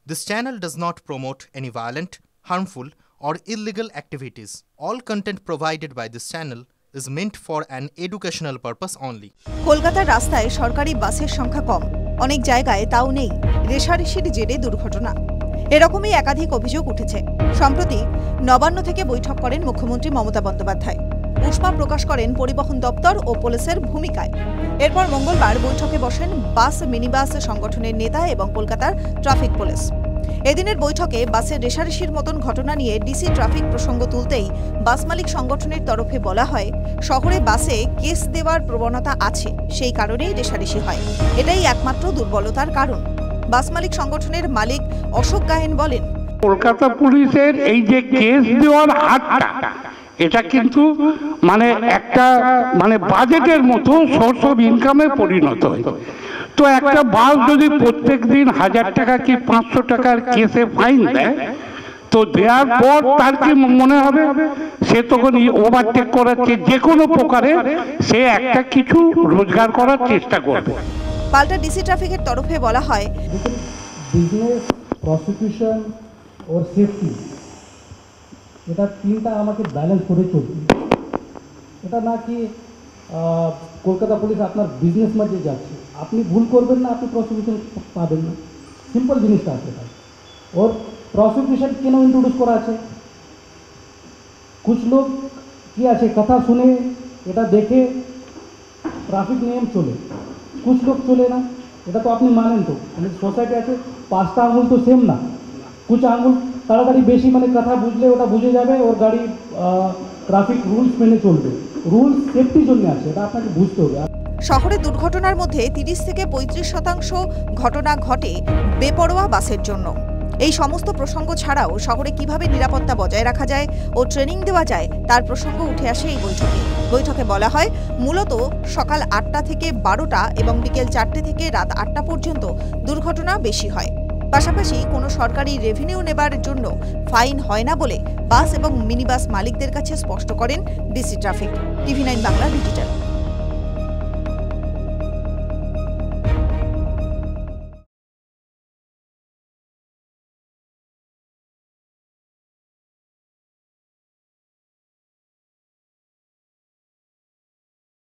This channel does not promote any violent, harmful, or illegal activities. All content provided by this channel is meant for an educational purpose only. কলকাতার রাস্তায় সরকারি বাসের সংখ্যা কম, অনেক জায়গায় তাও নেই। রেশারেশির জেরে দুর্ঘটনা, এরকমই একাধিক অভিযোগ উঠেছে। সম্প্রতি নবান্ন থেকে বৈঠক করেন মুখ্যমন্ত্রী মমতা বন্দ্যোপাধ্যায়। উষ্মা প্রকাশ করেন পরিবহন দপ্তর ও পুলিশের ভূমিকায়। এরপর মঙ্গলবার বৈঠকে বসেন বাস মিনিবাস সংগঠনের নেতা এবং কলকাতার ট্রাফিক পুলিশ। এদিনের বৈঠকে বাসের রেশারেশির মতন ঘটনা নিয়ে ডিসি ট্রাফিক প্রসঙ্গ তুলতেই বাস মালিক সংগঠনের তরফে বলা হয়, শহরে বাসে কেস দেওয়ার প্রবণতা আছে, সেই কারণেই রেশারেশি হয়। এটাই একমাত্র দুর্বলতার কারণ। বাস মালিক সংগঠনের মালিক অশোক গায়েন বলেন, কলকাতা পুলিশের এই যে কেস দেওয়ার হারটা, এটা কিন্তু একটা বাজেটের মতো সোর্স অফ ইনকামে পরিণত হয়। তো একটা বাস যদি প্রত্যেক দিন 1000 টাকা কি 500 টাকার কেসে ফাইন দেয়, তো দেওয়ার পর তার কি মনে হবে সে তখন ওভারটেক করাচ্ছে, যে কোনো প্রকারে সে একটা কিছু রোজগার করার চেষ্টা করবে। পাল্টা ডিসি ট্রাফিকের তরফে বলা হয়, বিজনেস, প্রসিকিউশন और সেফটি, এটা তিনটা আমাকে ব্যালেন্স করে চলবে। এটা না কি কলকাতা পুলিশ আপনার বিজনেস মাঝে যাচ্ছে, আপনি ভুল করবেন না, আপনি প্রসিকিউশন পাবেন না, সিম্পল জিনিসটা আছে। ওর প্রসিকিউশন কেন ইন্ট্রোডিউস করা আছে? কুছ লোক কি আছে, কথা শুনে এটা দেখে ট্রাফিক নিয়ম চলে, কুছ লোক চলে না। এটা তো আপনি মানেন, তো সোসাইটি আছে 5টা আঙুল তো সেম না, কুছ আঙুল তাড়াতাড়ি বেশি কথা বুঝলে ওটা বুঝে যাবে, ওর গাড়ি ট্রাফিক রুলস মেনে চলবে। রুলস সেফটির জন্য আছে, এটা আপনাকে বুঝতে হবে। শহরে দুর্ঘটনার মধ্যে 30 থেকে 35% ঘটনা ঘটে বেপরোয়া বাসের জন্য। এই সমস্ত প্রসঙ্গ ছাড়াও শহরে কিভাবে নিরাপত্তা বজায় রাখা যায় ও ট্রেনিং দেওয়া যায় তার প্রসঙ্গ উঠে আসে এই বৈঠকে বলা হয়, মূলত সকাল 8টা থেকে 12টা এবং বিকেল 4টে থেকে রাত 8টা পর্যন্ত দুর্ঘটনা বেশি হয়। পাশাপাশি কোনো সরকারি রেভিনিউ নেবার জন্য ফাইন হয় না বলে বাস এবং মিনিবাস মালিকদের কাছে স্পষ্ট করেন DC traffic. TV9 Bangla digital.